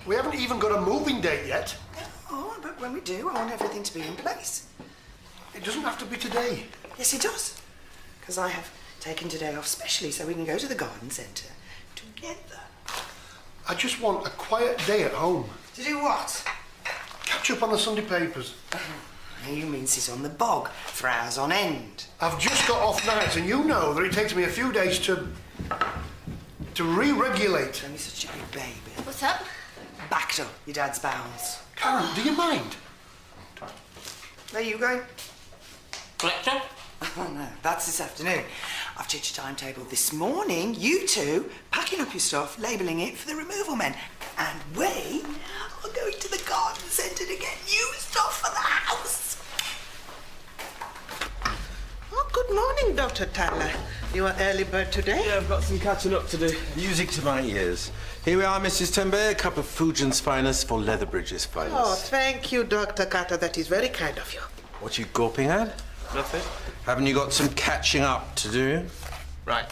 We haven't even got a moving date yet. Oh, but when we do, I want everything to be in place. It doesn't have to be today. Yes, it does. Because I have taken today off specially so we can go to the garden centre together. I just want a quiet day at home. To do what? Catch up on the Sunday papers. You mean sit on the bog for hours on end? I've just got off nights, and you know that it takes me a few days to re-regulate. Don't be such a big baby. What's up? Backed up your dad's bowels. Karen, do you mind? Where are you going? Collector? Oh, no, that's this afternoon. I've checked your timetable this morning. You two packing up your stuff, labelling it for the removal men. And we are going to the garden centre to get new stuff for the house. Oh, good morning, Dr. Tyler. You are early bird today? Yeah, I've got some catching up to do. Music to my ears. Here we are, Mrs. Timber. A cup of Fujian's finest for Leatherbridge's finest. Oh, thank you, Dr. Carter. That is very kind of you. What are you gawping at? Nothing. Haven't you got some catching up to do? Right.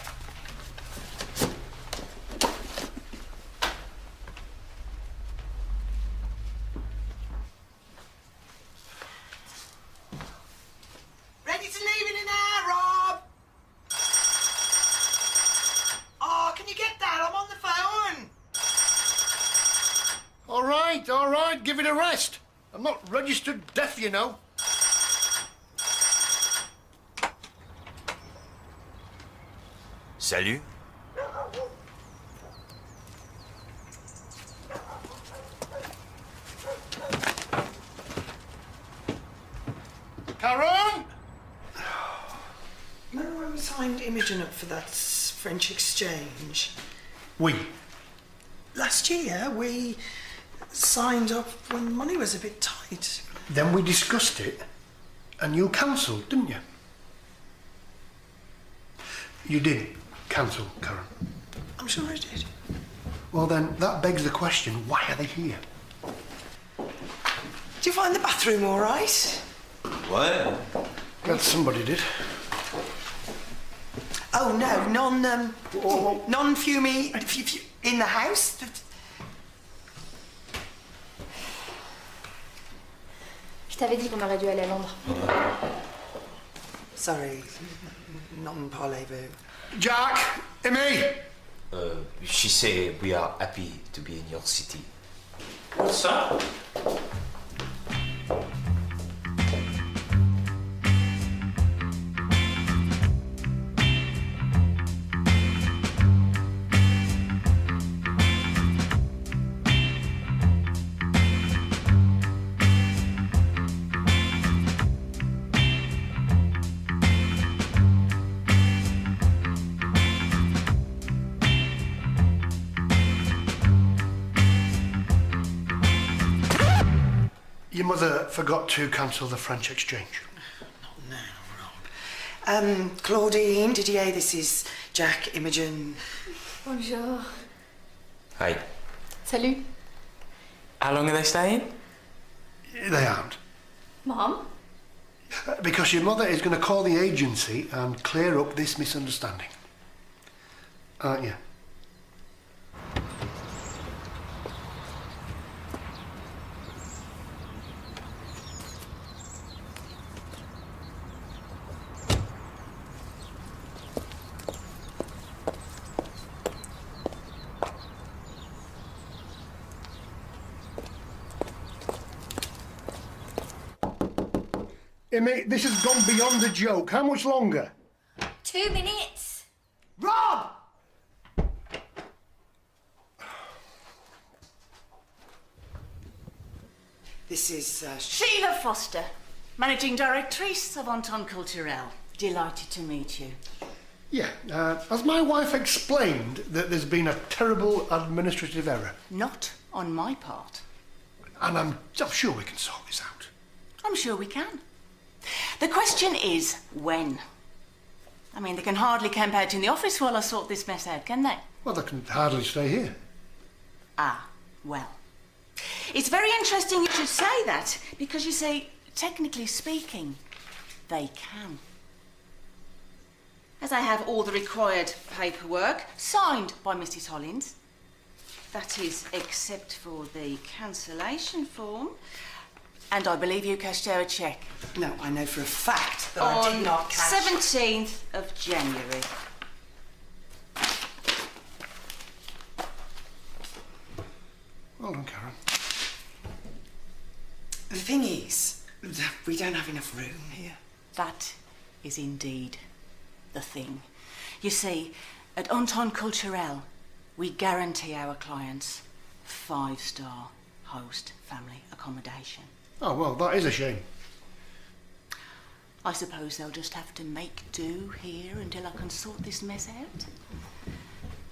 Ready to leave in an hour, Rob? Oh, can you get that? I'm on the phone. All right, give it a rest. I'm not registered deaf, you know. Salut. Karen? Remember when we signed Imogen up for that French exchange? We. Last year, we signed up when money was a bit tight. Then we discussed it, and you cancelled, didn't you? You did cancel, Karen. I'm sure I did. Well, then, that begs the question, why are they here? Did you find the bathroom all right? What? Well, somebody did. Oh, no, non-fumy in the house? Je t'avais dit qu'on aurait dû aller à Londres. Sorry, non-parlez-vous. Jack, Emmy! She said we are happy to be in your city. What's that? Your mother forgot to cancel the French exchange. Not now, Rob. Claudine, Didier, this is Jack, Imogen. Bonjour. Hi. Salut. How long are they staying? They aren't. Mom? Because your mother is going to call the agency and clear up this misunderstanding. Aren't you? Emmy, this has gone beyond a joke. How much longer? 2 minutes. Rob! This is Sheila Foster, Managing Directrice of Entente Culturelle. Delighted to meet you. Yeah, has my wife explained that there's been a terrible administrative error? Not on my part. And I'm sure we can sort this out. I'm sure we can. The question is, when? I mean, they can hardly camp out in the office while I sort this mess out, can they? Well, they can hardly stay here. Ah, well. It's very interesting you should say that, because you see, technically speaking, they can. As I have all the required paperwork signed by Mrs. Hollins, That is, except for the cancellation form. And I believe you cashed out a cheque. No, I know for a fact that I did On not cash. 17th of January. Well done, Karen. The thing is, we don't have enough room here. That is indeed the thing. You see, at Entente Culturelle, we guarantee our clients 5-star host family accommodation. Oh, well, that is a shame. I suppose they'll just have to make do here until I can sort this mess out.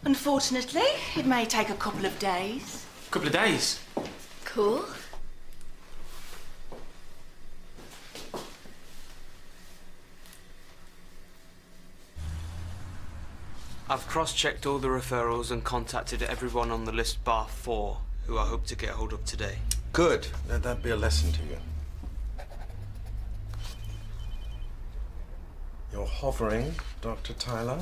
Unfortunately, it may take a couple of days. Couple of days. Cool. I've cross-checked all the referrals and contacted everyone on the list bar 4, who I hope to get hold of today. Good. Let that be a lesson to you. You're hovering, Dr. Tyler.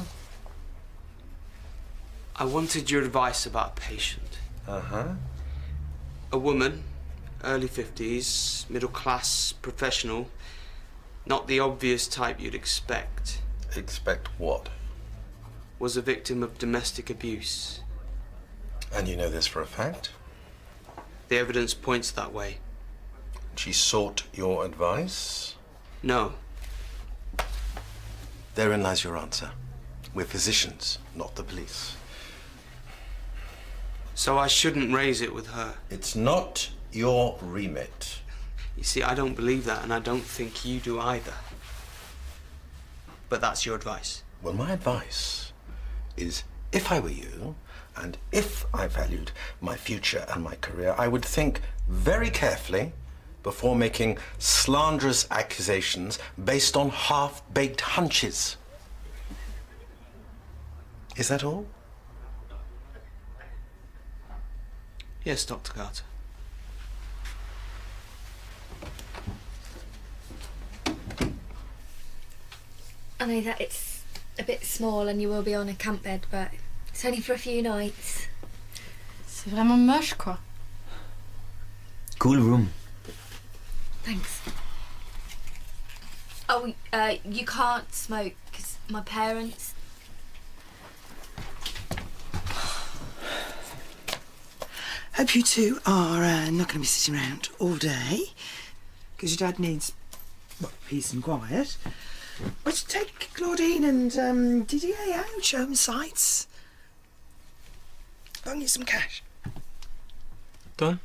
I wanted your advice about a patient. Uh-huh. A woman, early 50s, middle class, professional, not the obvious type you'd expect. Expect what? Was a victim of domestic abuse. And you know this for a fact? The evidence points that way. She sought your advice? No. Therein lies your answer. We're physicians, not the police. So I shouldn't raise it with her. It's not your remit. You see, I don't believe that, and I don't think you do either. But that's your advice. Well, my advice is, if I were you, and if I valued my future and my career, I would think very carefully before making slanderous accusations based on half-baked hunches. Is that all? Yes, Dr. Carter. I know that it's a bit small and you will be on a camp bed, but it's only for a few nights. C'est vraiment moche, quoi. Cool room. Thanks. Oh, you can't smoke because my parents. Hope you two are not going to be sitting around all day, because your dad needs, well, peace and quiet. Let's take Claudine and Didier out, show them sights. Bung you some cash. Done.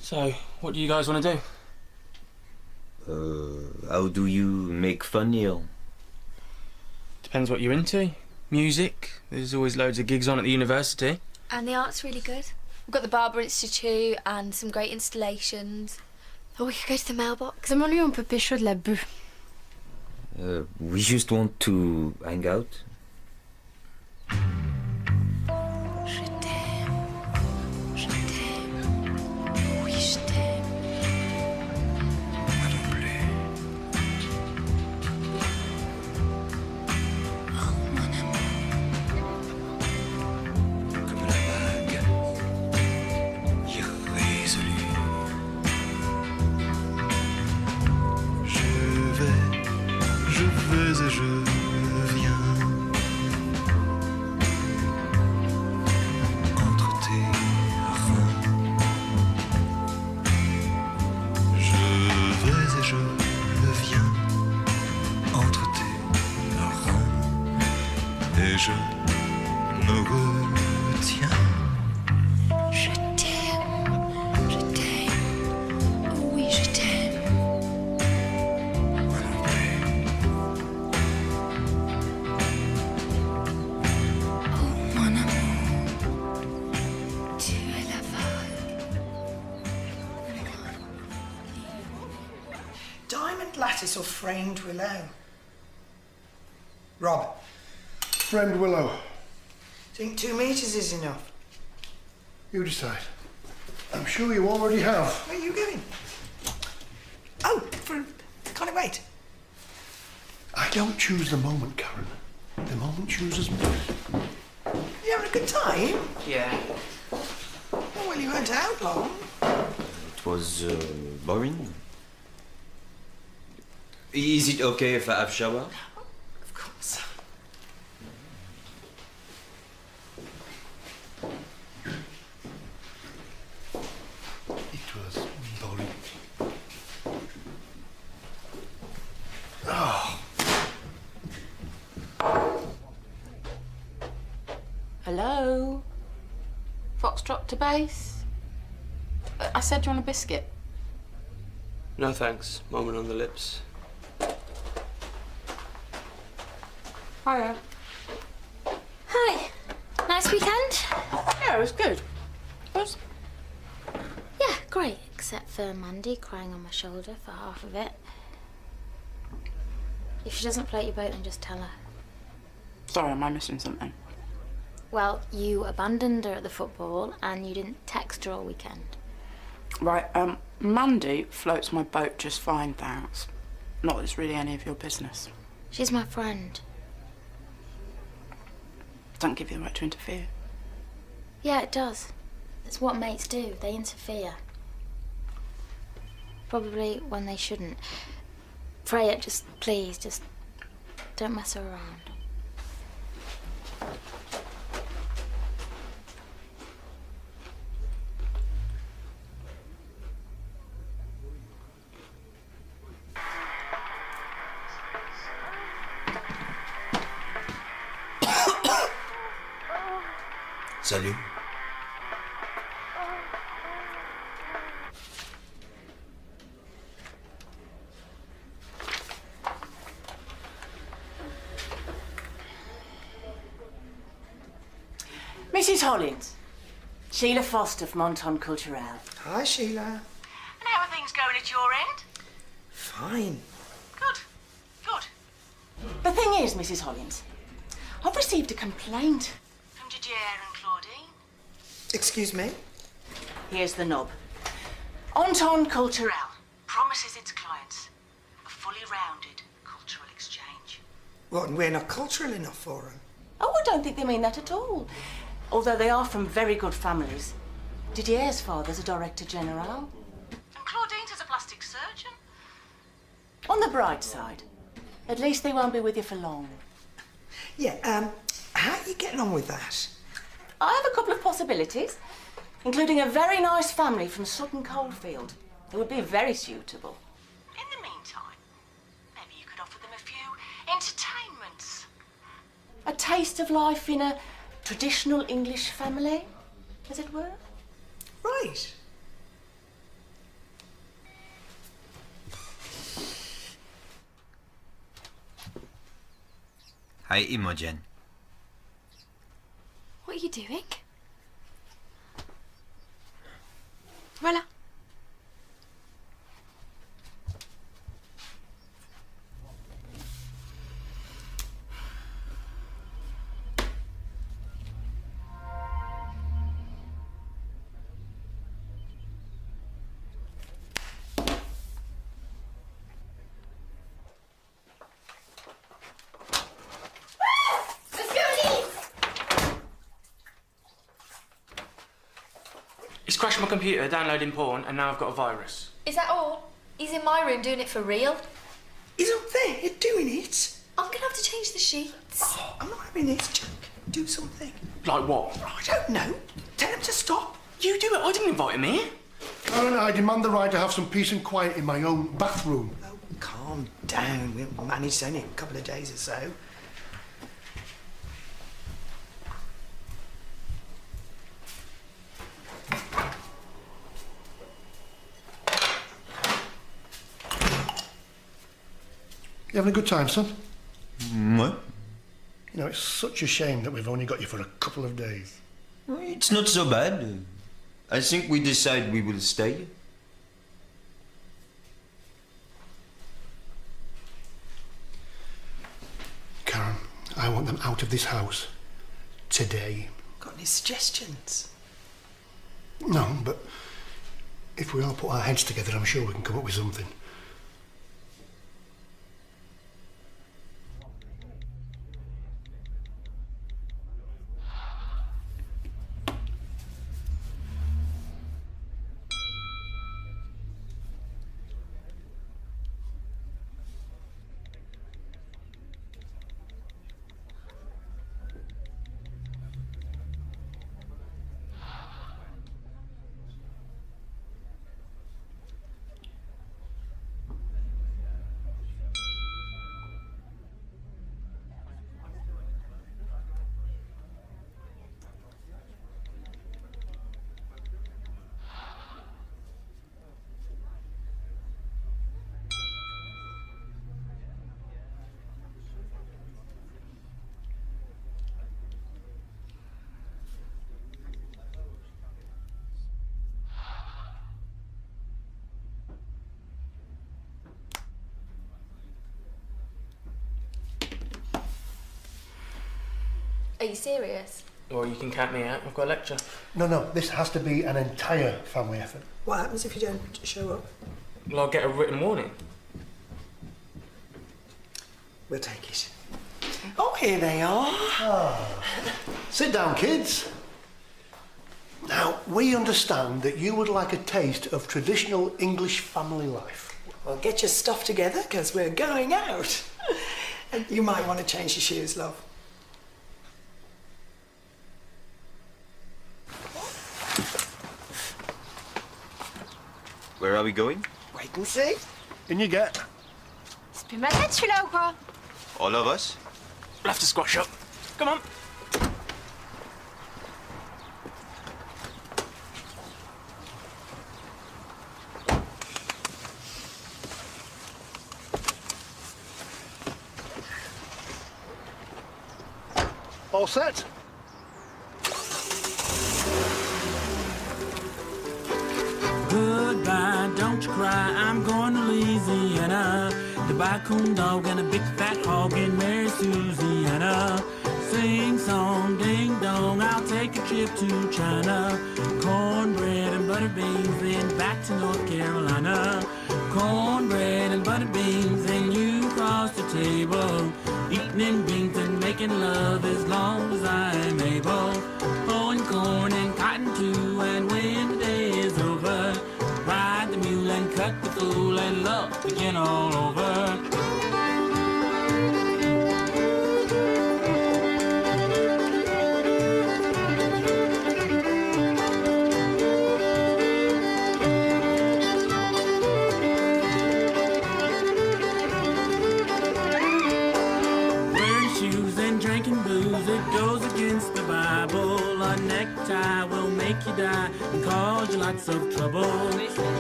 So, what do you guys want to do? How do you make fun here? Depends what you're into. Music. There's always loads of gigs on at the university. And the art's really good. We've got the Barber Institute and some great installations. Or we could go to the mailbox. Demande-lui, on peut pécho de la bœuf. We just want to hang out. Je t'aime. Je t'aime. Oui, je t'aime. Moi non plus. Oh, mon amour. Comme la vague, irrésolue. Je vais et je viens entre tes reins. Je vais et je viens entre tes reins et je me retiens. Je t'aime, oui je t'aime. Moi non plus. Oh mon amour, tu es la vague. Diamond lattice or framed willow? Rob, Framed willow. think 2 metres is enough? You decide. I'm sure you already have. Where are you going? Oh, can't it wait? I don't choose the moment, Karen. The moment chooses me. you having a good time? Yeah. Oh, well, you weren't out long. It was boring. Is it okay if I have shower? Of course. It was boring. Oh. Hello? Foxtrot to base? I said, do you want a biscuit? No thanks. Moment on the lips. Hiya. Hi. Nice weekend? Yeah, it was good. Was? Yeah, great. Except for Mandy crying on my shoulder for half of it. If she doesn't float your boat, then just tell her. Sorry, am I missing something? Well, you abandoned her at the football and you didn't text her all weekend. Right, Mandy floats my boat just fine, thanks. Not that it's really any of your business. She's my friend. Don't give you the right to interfere. Yeah, it does. That's what mates do. They interfere. Probably when they shouldn't. Freya, just please, just don't mess her around. Salut. Mrs. Hollins. Sheila Foster from Entente Culturelle. Hi, Sheila. And how are things going at your end? Fine. Good. Good. The thing is, Mrs. Hollins, I've received a complaint from Didier and Claudine. Excuse me? Here's the nub. Entente Culturelle promises its clients a fully rounded cultural exchange. What, and we're not cultural enough for them? Oh, I don't think they mean that at all. Although they are from very good families. Didier's father's a director general. And Claudine's is a plastic surgeon. On the bright side, at least they won't be with you for long. Yeah, how are you getting on with that? I have a couple of possibilities, including a very nice family from Sutton Coldfield. It would be very suitable. In the meantime, maybe you could offer them a few entertainments. A taste of life in a traditional English family, as it were. Right. Hi, Imogen. What are you doing? Voilà. He's crashed my computer, downloading porn, and now I've got a virus. Is that all? He's in my room doing it for real. He's up there doing it. I'm gonna have to change the sheets. Oh, I'm not having this, Jack. Do something. Like what? I don't know. Tell him to stop. You do it, I didn't invite him here. Karen, I demand the right to have some peace and quiet in my own bathroom. Oh, calm down. We'll manage in a couple of days or so. You having a good time, son? What? You know, it's such a shame that we've only got you for a couple of days. It's not so bad. I think we decide we will stay. Karen, I want them out of this house. Today. Got any suggestions? No, but if we all put our heads together, I'm sure we can come up with something. Are you serious? Or you can count me out. I've got a lecture. No, this has to be an entire family effort. What happens if you don't show up? Well, I'll get a written warning. We'll take it. Oh, here they are. Sit down, kids. Now, we understand that you would like a taste of traditional English family life. Well, get your stuff together, because we're going out. And you might want to change your shoes, love. Where are we going? Wait and see. In you get. C'est plus ma tête celui-là ou quoi? All of us? We'll have to squash up. Come on. All set? Goodbye, don't you cry, I'm going to Louisiana. To buy a coon dog and a big fat hog and marry Susiana. Sing song, ding dong, I'll take a trip to China. Cornbread and butter beans, then back to North Carolina. Cornbread and butter beans, and you cross the table. Eating beans and making love as long as I'm able. Hoeing corn and cotton too, and when the day is over, ride the mule and cut the fool and love begin all over. It goes against the Bible. A necktie will make you die and cause you lots of trouble.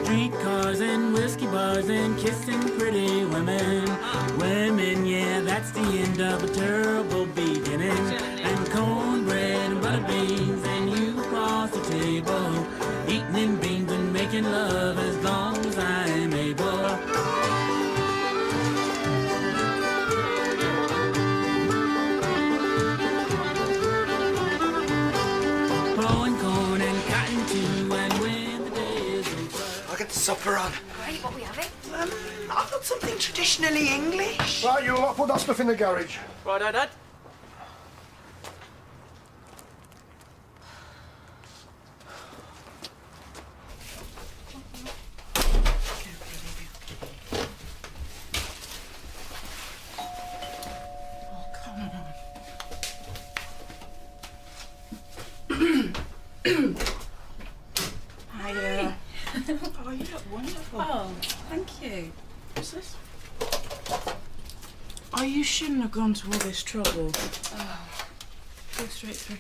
Streetcars and whiskey bars and kissing pretty women. Women, yeah, that's the end of a terrible beginning. And cornbread and butter beans and you cross the table. Eating beans and making love as long as I'm able. Supper on. Great, what are we having? I've got something traditionally English. Right, you lot, put that stuff in the garage. Right, Dad. Oh, you look wonderful. Oh, thank you. What's this? Oh, you shouldn't have gone to all this trouble. Oh. Go straight through.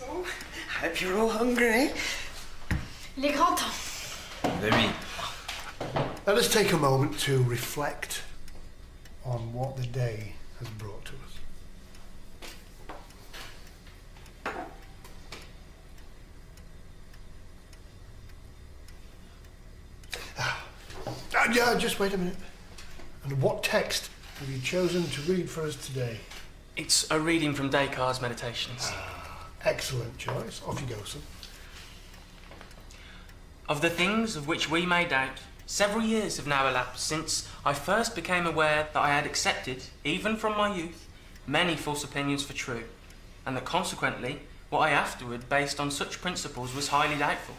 Oh, I hope you're all hungry. Il est grand temps. Baby. Let us take a moment to reflect on what the day has brought to us. Yeah, just wait a minute. And what text have you chosen to read for us today? It's a reading from Descartes' Meditations. Excellent choice. Off you go, son. Of the things of which we may doubt, several years have now elapsed since I first became aware that I had accepted, even from my youth, many false opinions for true, and that consequently what I afterward based on such principles was highly doubtful.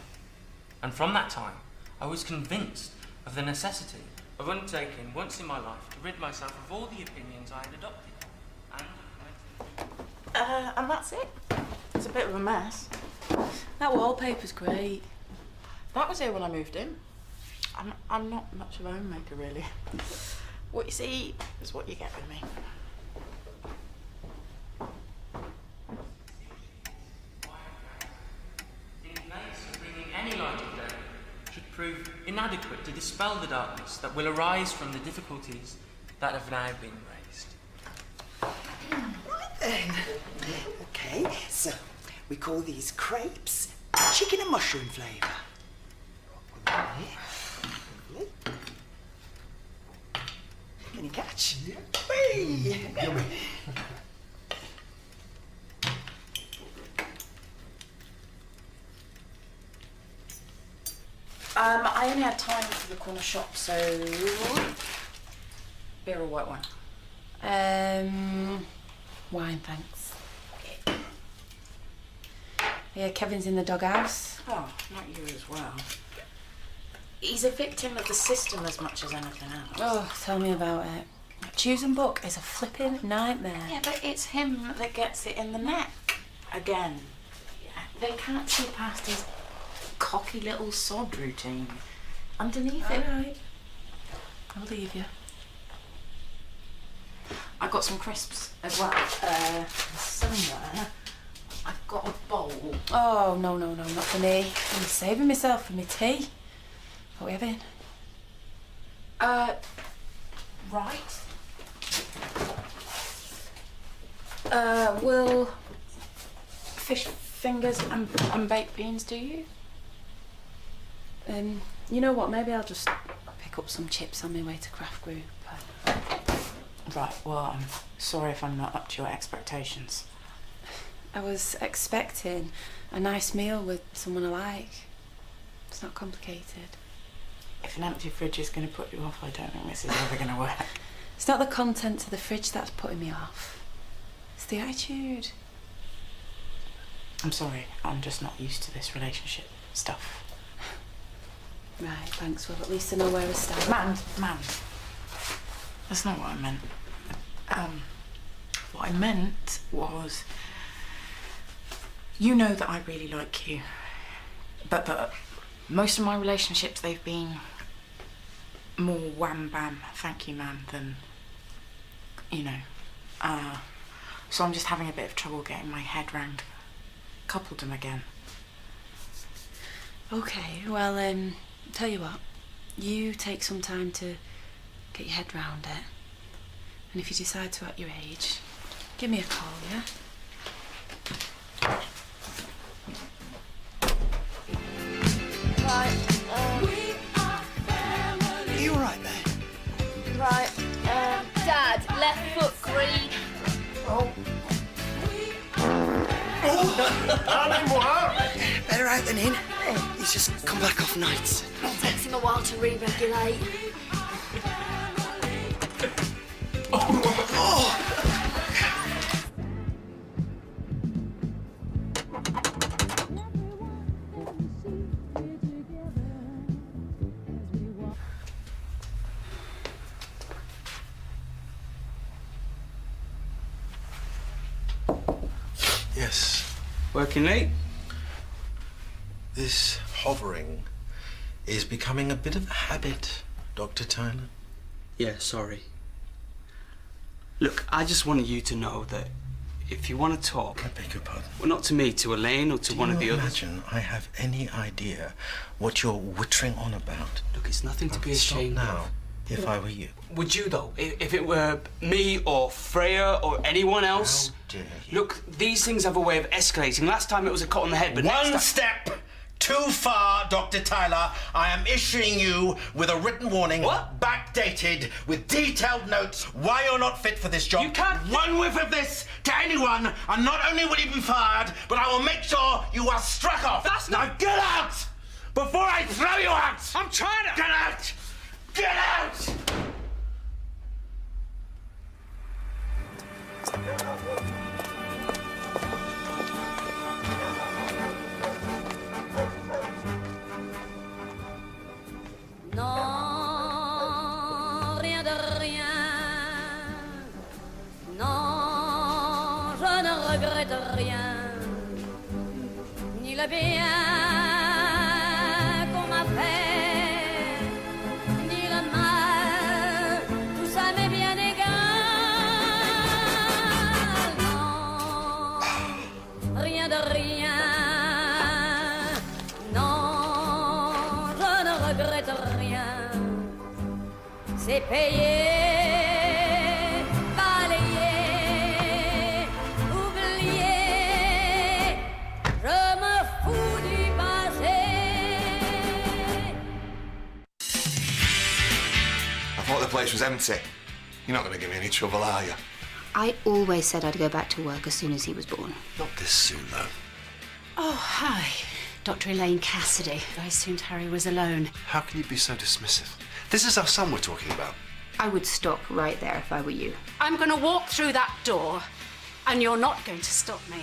And from that time I was convinced of the necessity of undertaking once in my life to rid myself of all the opinions I had adopted, And that's it. It's a bit of a mess. That wallpaper's great. That was here when I moved in. I'm not much of a homemaker, really. What you see is what you get with me. in place of bringing any light of day, should prove inadequate to dispel the darkness that will arise from the difficulties that have now been raised. Right then. Okay, so we call these crepes chicken and mushroom flavour. Can you catch? Yeah. Whee! Yummy. I only had time for the corner shop, so beer or white wine? Wine, thanks. Yeah, Kevin's in the doghouse. Oh, not you as well. He's a victim of the system as much as anything else. Oh, tell me about it. Choosing book is a flipping nightmare. Yeah, but it's him that gets it in the neck. Again. They can't see past his cocky little sod routine. Underneath it. All right. I'll leave you. I got some crisps as well. Somewhere I've got a bowl. Oh, no, not for me. I'm saving myself for my tea. What are we having? Right. Will fish fingers and baked beans do you? You know what? Maybe I'll just pick up some chips on my way to craft group. Right, well, I'm sorry if I'm not up to your expectations. I was expecting a nice meal with someone I like. It's not complicated. If an empty fridge is going to put you off, I don't think this is ever going to work. It's not the contents of the fridge that's putting me off. It's the attitude. I'm sorry, I'm just not used to this relationship stuff. Right, thanks. Well, at least I know where I stand. Man. That's not what I meant. What I meant was, you know that I really like you, but most of my relationships, they've been more wham bam, thank you ma'am, than, you know. So I'm just having a bit of trouble getting my head round coupledom again. Okay, well, tell you what, you take some time to get your head round it. And if you decide to at your age, give me a call, yeah? Right, Are you all right there? right, Dad, left foot green. Better out than in. He's just come back off nights. It takes him a while to re-regulate. Yes. Working late? This hovering is becoming a bit of a habit, Dr. Tyler. Yeah, sorry. Look, I just wanted you to know that if you want to talk... I beg your pardon? Well, not to me, to Elaine or to one of the others. Do you imagine I have any idea what you're wittering on about? Look, it's nothing to be ashamed now, of. if I were you. Would you, though? If it were me or Freya or anyone else? How dare you? Look, these things have a way of escalating. Last time it was a cut on the head, but next One time... step too far, Dr. Tyler. I am issuing you with a written warning. What? Backdated, with detailed notes, why you're not fit for this job. You can't... One whiff of this to anyone, and not only will you be fired, but I will make sure you are struck off. That's not... Now get out! Before I throw you out! I'm trying to... Get out! Get out! Non, rien de rien. Non, je ne regrette rien. Ni le bien qu'on m'a fait, ni le mal, tout ça m'est bien égal. Non, rien de rien. Non, je ne regrette rien. C'est payé, balayé, oublié. Je me fous du passé. place was empty. You're not going to give me any trouble, are you? I always said I'd go back to work as soon as he was born. Not this soon, though. Oh, hi. Dr. Elaine Cassidy. I assumed Harry was alone. How can you be so dismissive? This is our son we're talking about. I would stop right there if I were you. I'm going to walk through that door, and you're not going to stop me.